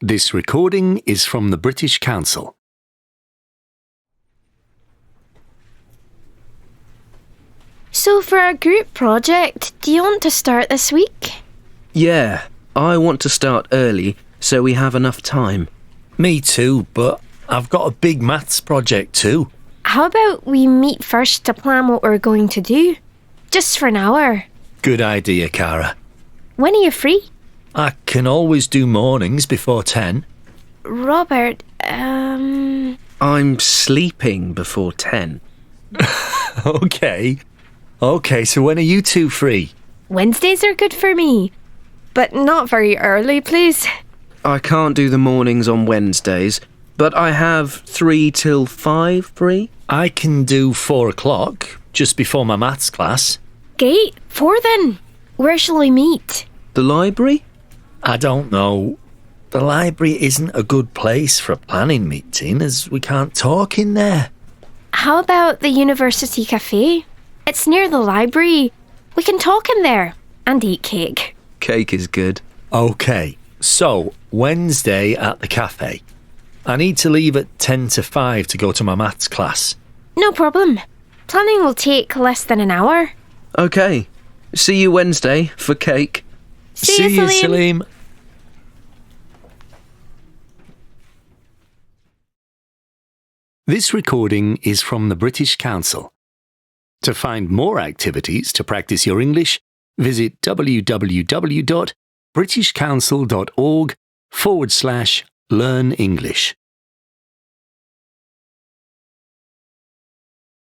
This recording is from the British Council. So for our group project, do you want to start this week? Yeah, I want to start early so we have enough time. Me too, but I've got a big maths project too. How about we meet first to plan what we're going to do? Just for an hour. Good idea, Cara. When are you free? I can always do mornings before 10. Robert, I'm sleeping before 10. Okay, so when are you two free? Wednesdays are good for me. But not very early, please. I can't do the mornings on Wednesdays, but I have 3 till 5 free. I can do 4 o'clock, just before my maths class. Great, 4 then. Where shall we meet? The library? I don't know. The library isn't a good place for a planning meeting as we can't talk in there. How about the University Cafe? It's near the library. We can talk in there and eat cake. Cake is good. Okay, so Wednesday at the cafe. I need to leave at 10 to 5 to go to my maths class. No problem. Planning will take less than an hour. Okay, see you Wednesday for cake. See you, Salim. This recording is from the British Council. To find more activities to practice your English, visit www.britishcouncil.org/learn English.